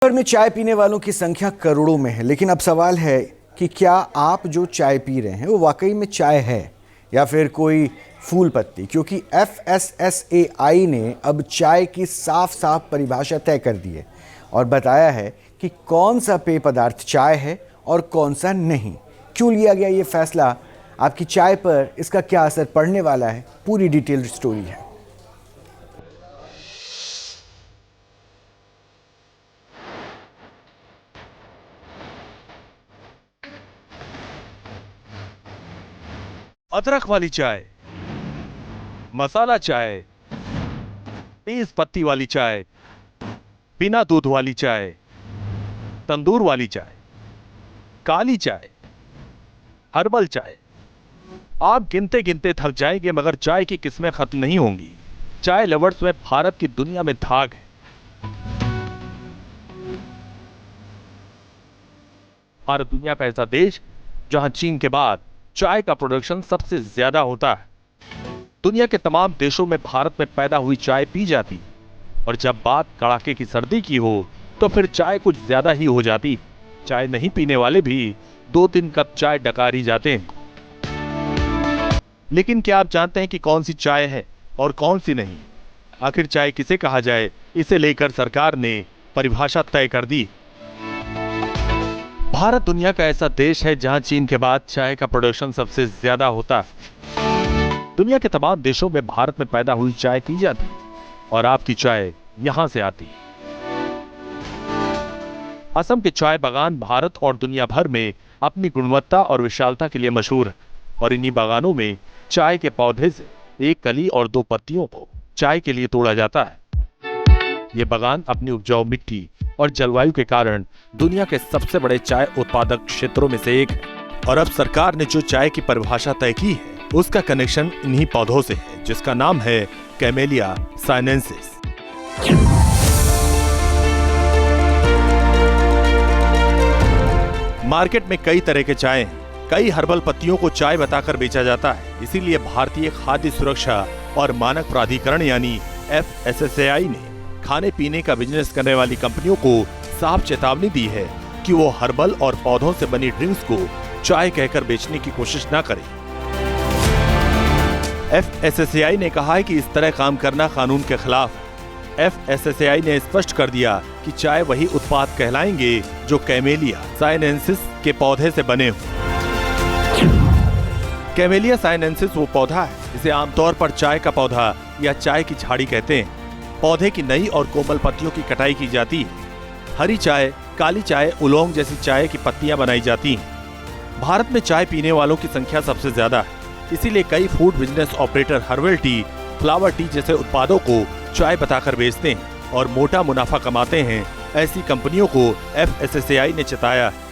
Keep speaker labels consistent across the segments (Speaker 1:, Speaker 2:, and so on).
Speaker 1: भर में चाय पीने वालों की संख्या करोड़ों में है, लेकिन अब सवाल है कि क्या आप जो चाय पी रहे हैं वो वाकई में चाय है या फिर कोई फूल पत्ती। क्योंकि FSSAI ने अब चाय की साफ साफ परिभाषा तय कर दी है और बताया है कि कौन सा पेय पदार्थ चाय है और कौन सा नहीं। क्यों लिया गया ये फैसला, आपकी चाय पर इसका क्या असर पड़ने वाला है, पूरी डिटेल्ड स्टोरी है।
Speaker 2: अदरक वाली चाय, मसाला चाय, तेज पत्ती वाली चाय, बिना दूध वाली चाय, तंदूर वाली चाय, काली चाय, हर्बल चाय। आप गिनते गिनते थक जाएंगे, मगर चाय की किस्में खत्म नहीं होंगी। चाय लवर्स में भारत की दुनिया में धाक है। भारत दुनिया का ऐसा देश जहां चीन के बाद चाय का प्रोडक्शन सबसे ज्यादा होता है। दुनिया के तमाम देशों में भारत में पैदा हुई चाय पी जाती, और जब बात कड़ाके की सर्दी की हो तो फिर चाय कुछ ज्यादा ही हो जाती। चाय नहीं पीने वाले भी 2-3 कप चाय डकार ही जाते हैं। लेकिन क्या आप जानते हैं कि कौन सी चाय है और कौन सी नहीं? आखिर चाय किसे कहा जाए, इसे लेकर सरकार ने परिभाषा तय कर दी। भारत दुनिया का ऐसा देश है जहां चीन के बाद चाय का प्रोडक्शन सबसे ज्यादा होता है। दुनिया के तमाम देशों में भारत में पैदा हुई चाय पी जाती और आपकी चाय यहां से आती। असम के चाय बागान भारत और दुनिया भर में अपनी गुणवत्ता और विशालता के लिए मशहूर है, और इन्हीं बागानों में चाय के पौधे से एक कली और 2 पत्तियों को चाय के लिए तोड़ा जाता है। ये बागान अपनी उपजाऊ मिट्टी और जलवायु के कारण दुनिया के सबसे बड़े चाय उत्पादक क्षेत्रों में से एक है। और अब सरकार ने जो चाय की परिभाषा तय की है उसका कनेक्शन इन्हीं पौधों से है, जिसका नाम है कैमेलिया साइनेंसिस। मार्केट में कई तरह के चाय हैं। कई हर्बल पत्तियों को चाय बताकर बेचा जाता है। इसीलिए भारतीय खाद्य सुरक्षा और मानक प्राधिकरण यानी FSSAI ने खाने पीने का बिजनेस करने वाली कंपनियों को साफ चेतावनी दी है कि वो हर्बल और पौधों से बनी ड्रिंक्स को चाय कहकर बेचने की कोशिश न करें। FSSAI ने कहा है कि इस तरह काम करना कानून के खिलाफ है। FSSAI ने स्पष्ट कर दिया कि चाय वही उत्पाद कहलाएंगे जो कैमेलिया साइनेंसिस के पौधे से बने हों। कैमेलिया साइनेंसिस वो पौधा है जिसे आमतौर पर चाय का पौधा या चाय की झाड़ी कहते हैं। पौधे की नई और कोमल पत्तियों की कटाई की जाती है। हरी चाय, काली चाय, उलोंग जैसी चाय की पत्तियां बनाई जाती हैं। भारत में चाय पीने वालों की संख्या सबसे ज्यादा है, इसीलिए कई food business operator herbal tea, flower T जैसे उत्पादों को चाय बताकर बेचते हैं और मोटा मुनाफा कमाते हैं। ऐसी कंपनियों को FSSAI ने चेताया है।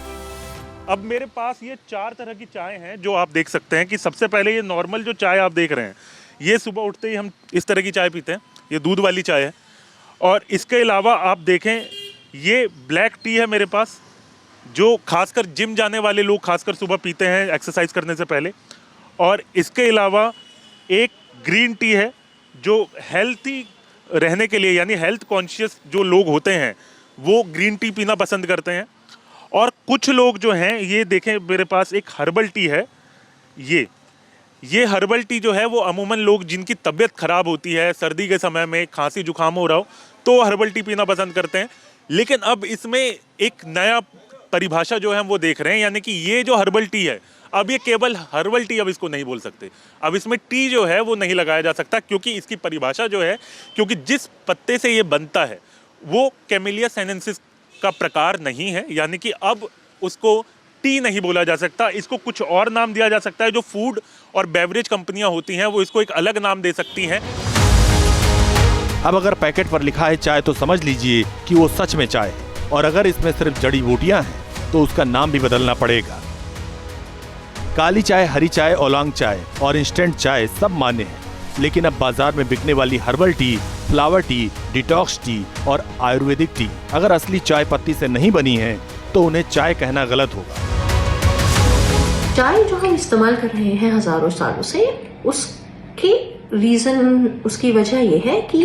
Speaker 3: अब मेरे पास ये 4 तरह की चाय हैं जो आप देख सकते हैं कि सबसे पहले ये नॉर्मल जो चाय आप देख रहे हैं, ये सुबह उठते ही हम इस तरह की चाय पीते हैं। ये दूध वाली चाय है। और इसके अलावा आप देखें, ये ब्लैक टी है मेरे पास, जो खासकर जिम जाने वाले लोग खासकर सुबह पीते हैं एक्सरसाइज करने से पहले। और इसके अलावा एक ग्रीन टी है जो हेल्थी रहने के लिए, यानी हेल्थ कॉन्शियस जो लोग होते हैं वो ग्रीन टी पीना पसंद करते हैं। और कुछ लोग जो हैं, ये देखें मेरे पास एक हर्बल टी है। ये हर्बल टी जो है वो अमूमन लोग जिनकी तबीयत ख़राब होती है, सर्दी के समय में खांसी जुकाम हो रहा हो, तो हर्बल टी पीना पसंद करते हैं। लेकिन अब इसमें एक नया परिभाषा जो है हम वो देख रहे हैं, यानी कि ये जो हर्बल टी है, अब ये केवल हर्बल टी अब इसको नहीं बोल सकते। अब इसमें टी जो है वो नहीं लगाया जा सकता, क्योंकि इसकी परिभाषा जो है, क्योंकि जिस पत्ते से ये बनता है वो कैमेलिया साइनेंसिस का प्रकार नहीं है, यानी कि अब उसको टी नहीं बोला जा सकता। इसको कुछ और नाम दिया जा सकता है। जो फूड और बेवरेज कंपनियां होती हैं वो इसको एक अलग नाम दे सकती हैं।
Speaker 2: अब अगर पैकेट पर लिखा है चाय तो समझ लीजिए कि वो सच में चाय है, और अगर इसमें सिर्फ जड़ी बूटियां हैं तो उसका नाम भी बदलना पड़ेगा। काली चाय, हरी चाय, ओलोंग चाय और इंस्टेंट चाय सब मान्य है, लेकिन अब बाजार में बिकने वाली herbal tea, flower T, detox tea और आयुर्वेदिक टी अगर असली चाय पत्ती से नहीं बनी है तो उन्हें चाय कहना गलत होगा।
Speaker 4: चाय जो हम इस्तेमाल कर रहे हैं हजारों सालों से, उसकी रीजन, उसकी वजह यह है कि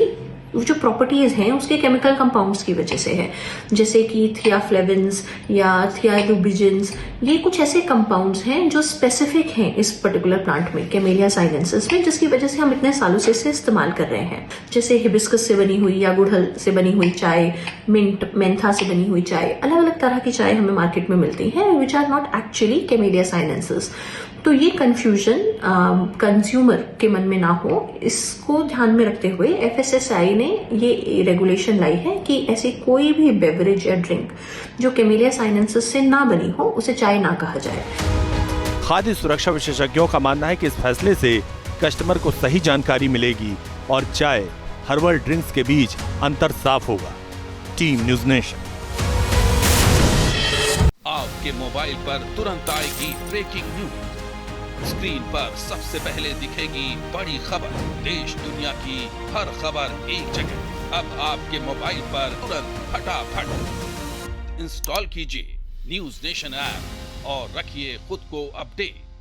Speaker 4: जो प्रॉपर्टीज हैं उसके केमिकल कंपाउंड्स की वजह से है, जैसे कि थियाफ्लेविन्स या थियालुबिजिन्स। ये कुछ ऐसे कंपाउंड्स हैं जो स्पेसिफिक हैं इस पर्टिकुलर प्लांट में, कैमेलिया साइनेंसिस में, जिसकी वजह से हम इतने सालों से इसे इस्तेमाल कर रहे हैं। जैसे हिबिस्कस से बनी हुई या गुड़हल से बनी हुई चाय, मिंट मेंथा से बनी हुई चाय, अलग अलग तरह की चाय हमें मार्केट में मिलती है which are not actually Camellia sinensis. तो ये कंफ्यूजन कंज्यूमर के मन में ना हो, इसको ध्यान में रखते हुए FSSAI ने ये रेगुलेशन लाई है कि ऐसी कोई भी बेवरेज या ड्रिंक जो कैमेलिया साइनेंसिस से ना बनी हो उसे चाय ना कहा जाए।
Speaker 2: खाद्य सुरक्षा विशेषज्ञों का मानना है कि इस फैसले से कस्टमर को सही जानकारी मिलेगी और चाय हर्बल ड्रिंक्स के बीच अंतर साफ होगा। Team news nation.
Speaker 5: आपके मोबाइल पर तुरंत आएगी ब्रेकिंग न्यूज। स्क्रीन पर सबसे पहले दिखेगी बड़ी खबर, देश दुनिया की हर खबर एक जगह। अब आपके मोबाइल पर तुरंत फटाफट इंस्टॉल कीजिए न्यूज़ नेशन ऐप और रखिए खुद को अपडेट।